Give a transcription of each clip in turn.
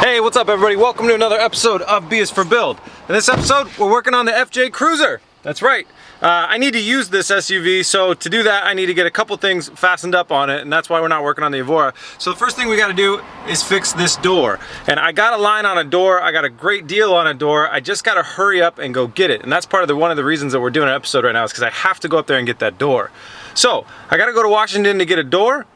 Hey, what's up everybody? Welcome to another episode of B is for Build. In this episode, we're working on the FJ Cruiser. That's right. I need to use this SUV, so to do that, I need to get a couple things fastened up on it, and that's why we're not working on the Evora. So the first thing we gotta do is fix this door. And I got a line on a door, I got a great deal on a door, I just gotta hurry up and go get it. And that's part of one of the reasons that we're doing an episode right now is because I have to go up there and get that door. So, I gotta go to Washington to get a door.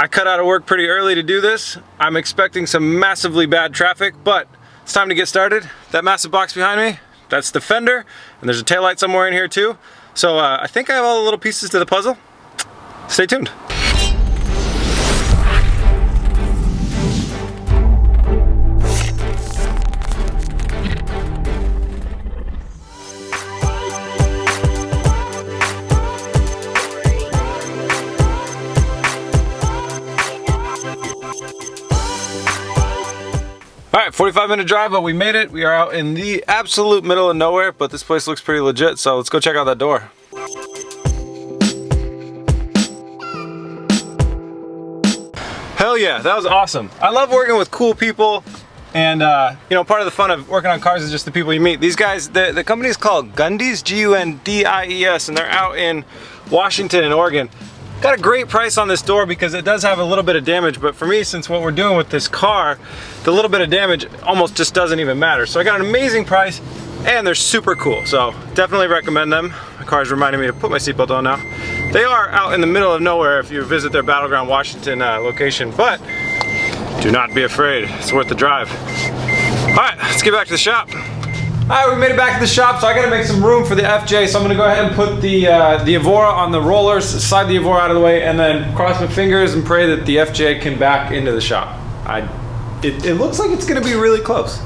I cut out of work pretty early to do this. I'm expecting some massively bad traffic, but it's time to get started. That massive box behind me, that's the Fender, and there's a taillight somewhere in here too. So I think I have all the little pieces to the puzzle. Stay tuned. Alright, 45-minute drive, but we made it. We are out in the absolute middle of nowhere, but this place looks pretty legit, so let's go check out that door. Hell yeah, that was awesome. I love working with cool people, and you know, part of the fun of working on cars is just the people you meet. These guys, the company is called Gundies, G-U-N-D-I-E-S, and they're out in Washington and Oregon. Got a great price on this door because it does have a little bit of damage, but for me, since what we're doing with this car, the little bit of damage almost just doesn't even matter. So I got an amazing price, and they're super cool, so definitely recommend them. My car's reminding me to put my seatbelt on now. They are out in the middle of nowhere if you visit their Battleground Washington location, but do not be afraid, it's worth the drive. All right, let's get back to the shop. All right, we made it back to the shop, so I gotta make some room for the FJ, so I'm gonna go ahead and put the Evora on the rollers, slide the Evora out of the way, and then cross my fingers and pray that the FJ can back into the shop. It looks like it's gonna be really close.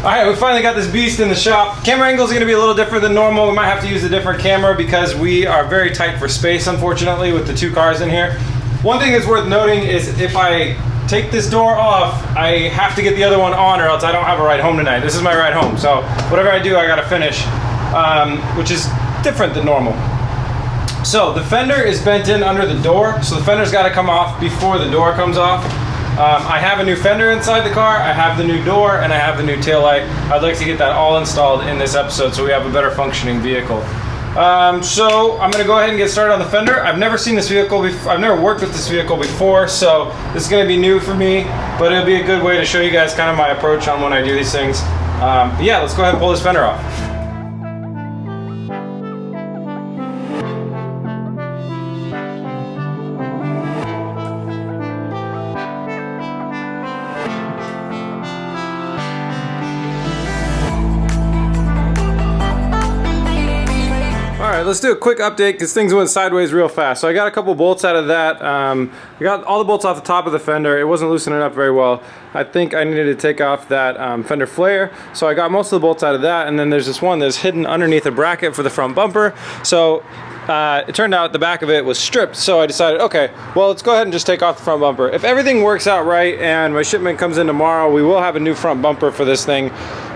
All right, we finally got this beast in the shop. Camera angle is gonna be a little different than normal. We might have to use a different camera because we are very tight for space, unfortunately, with the two cars in here. One thing that's worth noting is if I take this door off, I have to get the other one on or else I don't have a ride home tonight. This is my ride home, so whatever I do, I gotta finish, which is different than normal. So the fender is bent in under the door, so the fender's gotta come off before the door comes off. I have a new fender inside the car, I have the new door, and I have the new taillight. I'd like to get that all installed in this episode so we have a better functioning vehicle. So I'm gonna go ahead and get started on the fender. I've never seen this vehicle before. I've never worked with this vehicle before, so this is gonna be new for me, but it'll be a good way to show you guys kind of my approach on when I do these things. But yeah, let's go ahead and pull this fender off. Alright, let's do a quick update because things went sideways real fast. So I got a couple bolts out of that. I got all the bolts off the top of the fender. It wasn't loosening up very well. I think I needed to take off that fender flare. So I got most of the bolts out of that, and then there's this one that's hidden underneath a bracket for the front bumper. So it turned out the back of it was stripped, so I decided, okay, well, let's go ahead and just take off the front bumper. If everything works out right and my shipment comes in tomorrow, we will have a new front bumper for this thing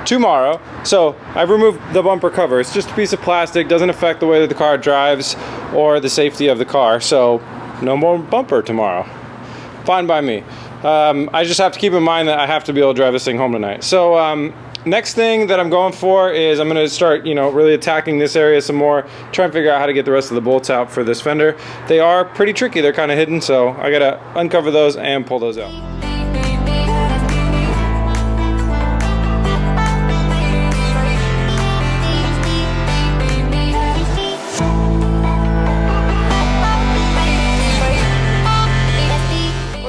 tomorrow. So I've removed the bumper cover. It's just a piece of plastic, doesn't affect the way that the car drives or the safety of the car, so no more bumper tomorrow. Fine by me. I just have to keep in mind that I have to be able to drive this thing home tonight. So next thing that I'm going for is I'm going to start, you know, really attacking this area some more, try and figure out how to get the rest of the bolts out for this fender. They are pretty tricky, they're kind of hidden, so I gotta uncover those and pull those out.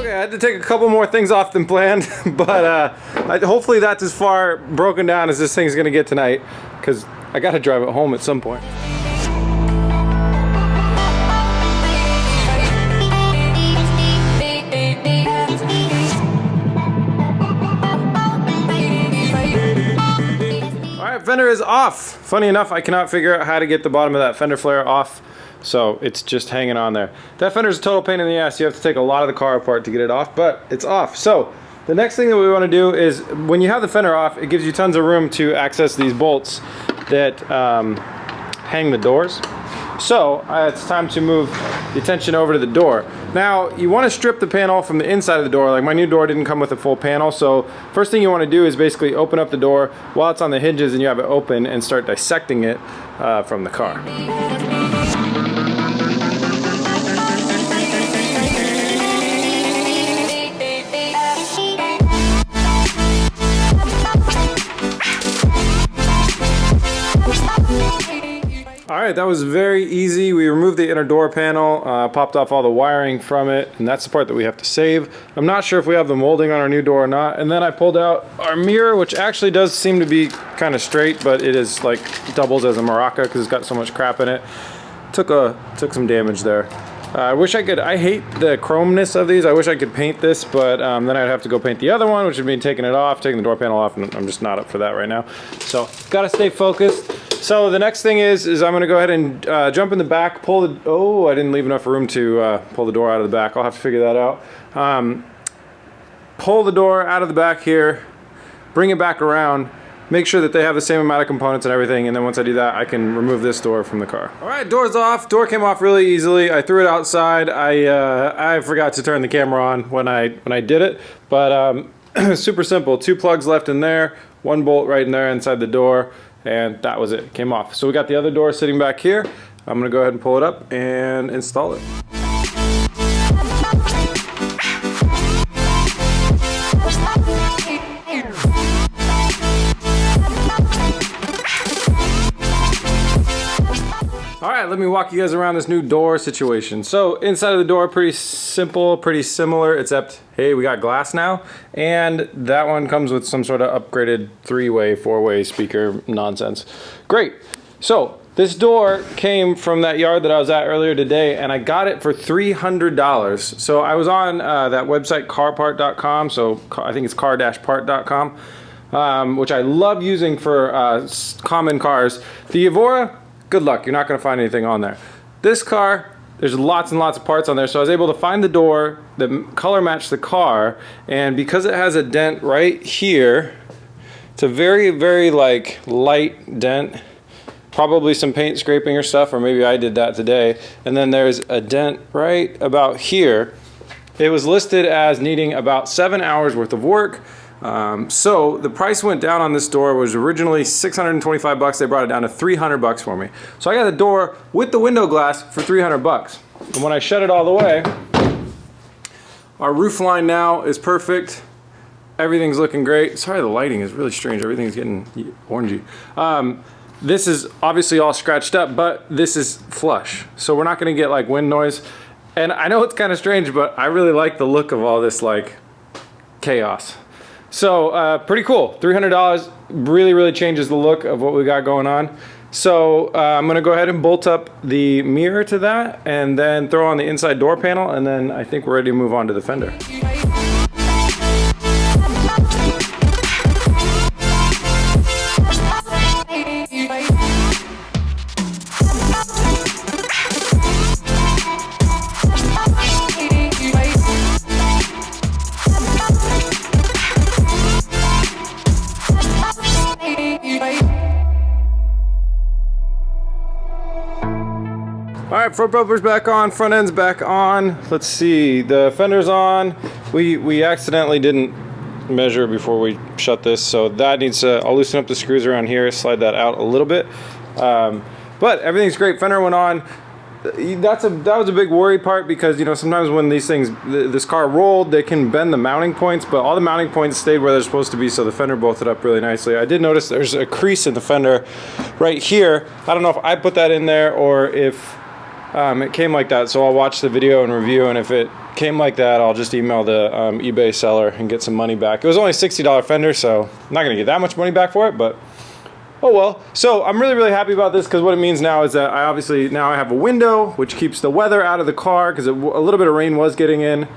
I had to take a couple more things off than planned, but hopefully that's as far broken down as this thing's gonna get tonight, because I gotta drive it home at some point. Alright, fender is off. Funny enough, I cannot figure out how to get the bottom of that fender flare off. So it's just hanging on there. That fender's a total pain in the ass. You have to take a lot of the car apart to get it off, but it's off. So the next thing that we want to do is when you have the fender off, it gives you tons of room to access these bolts that hang the doors. So it's time to move the attention over to the door. Now you want to strip the panel from the inside of the door. Like my new door didn't come with a full panel, so first thing you want to do is basically open up the door while it's on the hinges and you have it open and start dissecting it from the car. Alright, that was very easy. We removed the inner door panel, popped off all the wiring from it, and that's the part that we have to save. I'm not sure if we have the molding on our new door or not. And then I pulled out our mirror, which actually does seem to be kind of straight, but it is like doubles as a maraca because it's got so much crap in it. Took some damage there. I wish I could, I hate the chromeness of these. I wish I could paint this, but then I'd have to go paint the other one, which would mean taking it off, taking the door panel off, and I'm just not up for that right now. So, gotta stay focused. So the next thing is I'm gonna go ahead and jump in the back, pull the, oh, I didn't leave enough room to pull the door out of the back. I'll have to figure that out. Pull the door out of the back here, bring it back around, make sure that they have the same amount of components and everything, and then once I do that, I can remove this door from the car. All right, door's off. Door came off really easily. I threw it outside. I forgot to turn the camera on when I did it, but super simple. 2 plugs left in there, 1 bolt right in there inside the door, and that was it. It came off. So we got the other door sitting back here. I'm gonna go ahead and pull it up and install it. Alright, let me walk you guys around this new door situation. So inside of the door, pretty simple, pretty similar, except, hey, we got glass now. And that one comes with some sort of upgraded 3-way, 4-way speaker nonsense. Great. So this door came from that yard that I was at earlier today, and I got it for $300. So I was on that website, carpart.com, so I think it's car-part.com, which I love using for common cars. The Evora, good luck, you're not going to find anything on there. This car, there's lots and lots of parts on there, so I was able to find the door that color matched the car, and because it has a dent right here, it's a very, very like light dent, probably some paint scraping or stuff, or maybe I did that today, and then there's a dent right about here. It was listed as needing about 7 hours worth of work. So the price went down on this door. Was originally $625. They brought it down to $300 for me. So I got the door with the window glass for $300. And when I shut it all the way, our roof line now is perfect. Everything's looking great. Sorry, the lighting is really strange. Everything's getting orangey. This is obviously all scratched up, but this is flush. So we're not gonna get like wind noise. And I know it's kind of strange, but I really like the look of all this like chaos. So pretty cool. $300 really, really changes the look of what we got going on. So I'm gonna go ahead and bolt up the mirror to that and then throw on the inside door panel, and then I think we're ready to move on to the fender. Alright, front bumper's back on, front end's back on. Let's see, the fender's on. We accidentally didn't measure before we shut this, so that needs to, I'll loosen up the screws around here, slide that out a little bit. But everything's great. Fender went on. That was a big worry part, because you know sometimes when these things, this car rolled, they can bend the mounting points, but all the mounting points stayed where they're supposed to be, so the fender bolted up really nicely. I did notice there's a crease in the fender right here. I don't know if I put that in there or if it came like that, so I'll watch the video and review, and if it came like that, I'll just email the eBay seller and get some money back. It was only a $60 fender, so I'm not gonna get that much money back for it, but oh well. So I'm really, really happy about this, because what it means now is that I obviously now I have a window, which keeps the weather out of the car, because a little bit of rain was getting in,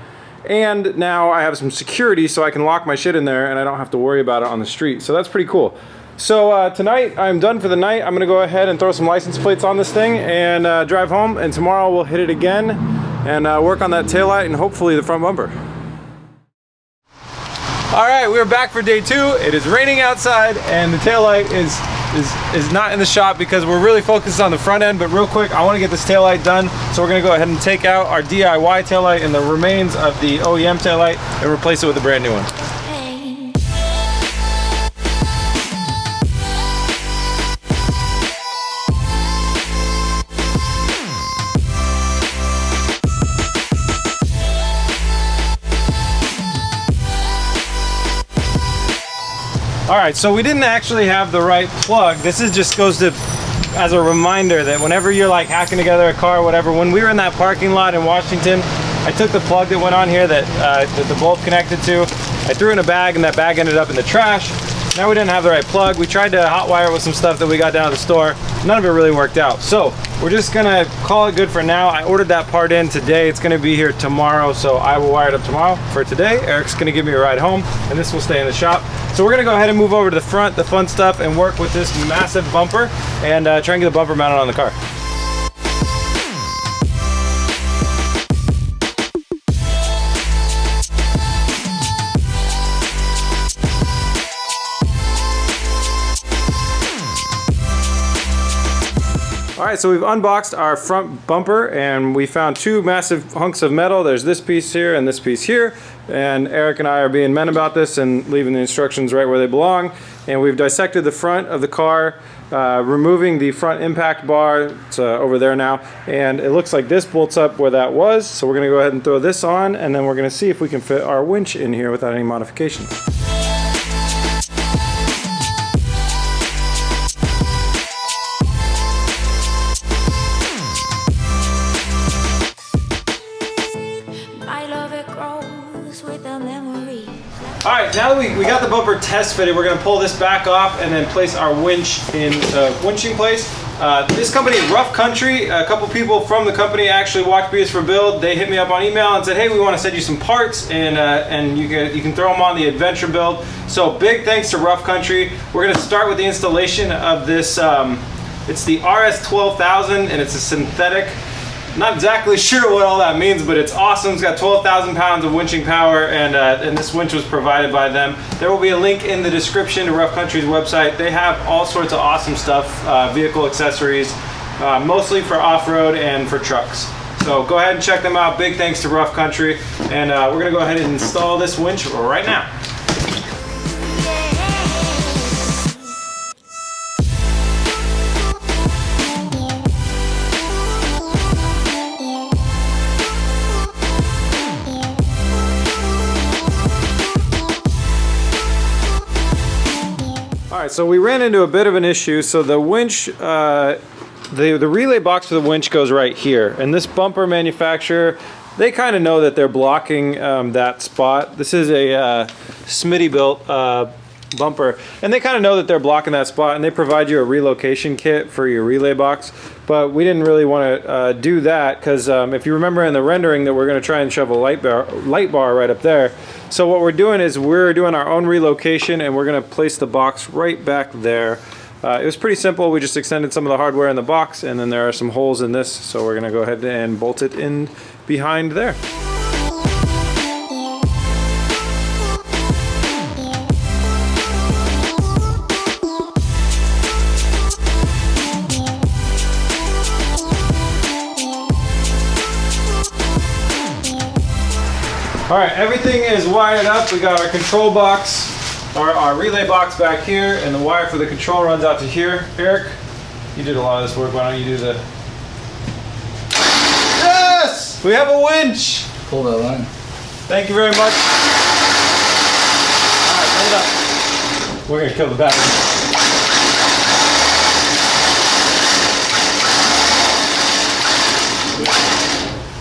and now I have some security so I can lock my shit in there and I don't have to worry about it on the street. So that's pretty cool. So tonight I'm done for the night. I'm gonna go ahead and throw some license plates on this thing and drive home, and tomorrow we'll hit it again and work on that taillight and hopefully the front bumper. All right, we're back for day 2. It is raining outside and the taillight is is not in the shop because we're really focused on the front end, but real quick, I want to get this taillight done. So we're going to go ahead and take out our DIY taillight and the remains of the OEM taillight and replace it with a brand new one. All right, so we didn't actually have the right plug. This is just goes to as a reminder that whenever you're like hacking together a car or whatever, when we were in that parking lot in Washington, I took the plug that went on here that the bolt connected to, I threw in a bag, and that bag ended up in the trash. Now we didn't have the right plug. We tried to hotwire with some stuff that we got down at the store. None of it really worked out. So we're just gonna call it good for now. I ordered that part in today. It's gonna be here tomorrow, so I will wire it up tomorrow. For today, Eric's gonna give me a ride home, and this will stay in the shop. So we're gonna go ahead and move over to the front, the fun stuff, and work with this massive bumper and try and get the bumper mounted on the car. Alright, so we've unboxed our front bumper and we found two massive hunks of metal. There's this piece here and this piece here. And Eric and I are being men about this and leaving the instructions right where they belong. And we've dissected the front of the car, removing the front impact bar. It's over there now. And it looks like this bolts up where that was. So we're going to go ahead and throw this on, and then we're going to see if we can fit our winch in here without any modifications. Alright, now that we got the bumper test fitted, we're going to pull this back off and then place our winch in the winching place. This company, Rough Country, a couple people from the company actually walked by us for build. They hit me up on email and said, hey, we want to send you some parts, and you can throw them on the adventure build. So big thanks to Rough Country. We're going to start with the installation of this. It's the RS12000 and it's a synthetic. Not exactly sure what all that means, but it's awesome. It's got 12,000 pounds of winching power, and this winch was provided by them. There will be a link in the description to Rough Country's website. They have all sorts of awesome stuff, vehicle accessories, mostly for off-road and for trucks. So go ahead and check them out. Big thanks to Rough Country, and we're gonna go ahead and install this winch right now. Alright, so we ran into a bit of an issue. So the winch, the relay box for the winch goes right here. And this bumper manufacturer, they kind of know that they're blocking that spot. This is a Smitty built bumper. And they kind of know that they're blocking that spot, and they provide you a relocation kit for your relay box. But we didn't really want to do that because if you remember in the rendering that we're going to try and shove a light bar right up there. So what we're doing is we're doing our own relocation, and we're going to place the box right back there. It was pretty simple. We just extended some of the hardware in the box, and then there are some holes in this. So we're going to go ahead and bolt it in behind there. All right, everything is wired up. We got our control box, our relay box back here, and the wire for the control runs out to here. Eric, you did a lot of this work. Why don't you do the... Yes! We have a winch! Pull that line. Thank you very much. All right, turn it up. We're gonna kill the battery.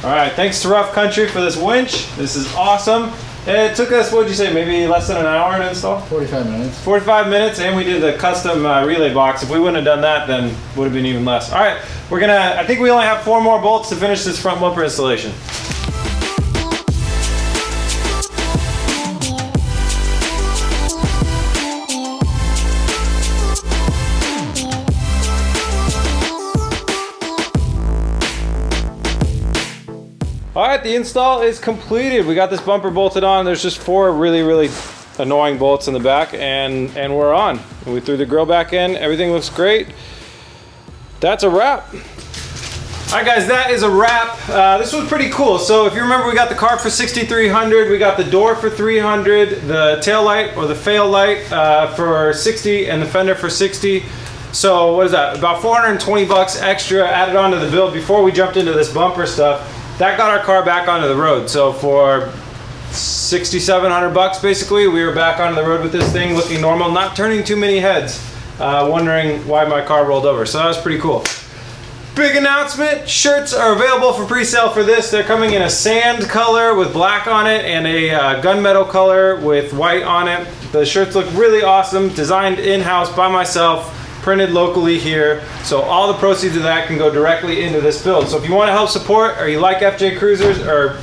Alright, thanks to Rough Country for this winch. This is awesome. It took us, what would you say, maybe less than an hour to install? 45 minutes. 45 minutes, and we did the custom relay box. If we wouldn't have done that, then it would have been even less. Alright, we're gonna, I think we only have 4 more bolts to finish this front bumper installation. All right, the install is completed. We got this bumper bolted on. There's just 4 really annoying bolts in the back, and we're on. We threw the grill back in. Everything looks great. That's a wrap. All right, guys, that is a wrap. This was pretty cool. So if you remember, we got the car for $6,300. We got the door for $300, the tail light or the fail light for $60, and the fender for $60. So what is that? About 420 bucks extra added onto the build before we jumped into this bumper stuff. That got our car back onto the road. So for 6,700 bucks, basically, we were back onto the road with this thing, looking normal, not turning too many heads, wondering why my car rolled over. So that was pretty cool. Big announcement, shirts are available for pre-sale for this. They're coming in a sand color with black on it and a gunmetal color with white on it. The shirts look really awesome, designed in-house by myself, printed locally here. So all the proceeds of that can go directly into this build. So if you want to help support, or you like FJ Cruisers, or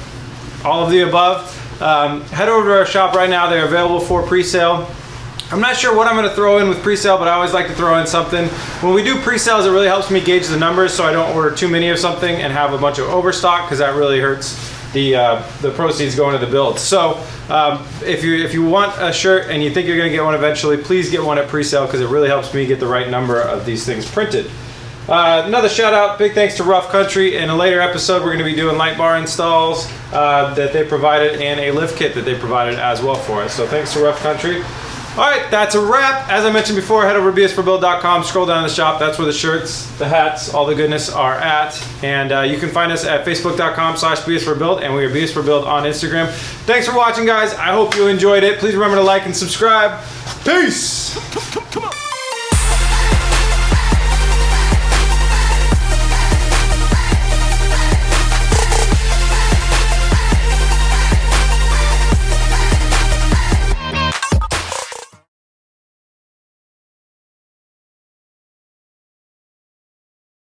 all of the above, head over to our shop right now. They're available for pre-sale. I'm not sure what I'm going to throw in with pre-sale, but I always like to throw in something. When we do pre-sales, it really helps me gauge the numbers so I don't order too many of something and have a bunch of overstock, because that really hurts the proceeds going to the build. So if you want a shirt and you think you're going to get one eventually, please get one at pre-sale, because it really helps me get the right number of these things printed. Another shout out, big thanks to Rough Country. In a later episode, we're going to be doing light bar installs that they provided, and a lift kit that they provided as well for us. So thanks to Rough Country. All right, that's a wrap. As I mentioned before, head over to bsforbuild.com, scroll down to the shop. That's where the shirts, the hats, all the goodness are at. And you can find us at facebook.com/bsforbuild, and we are bsforbuild on Instagram. Thanks for watching, guys. I hope you enjoyed it. Please remember to like and subscribe. Peace. Come on.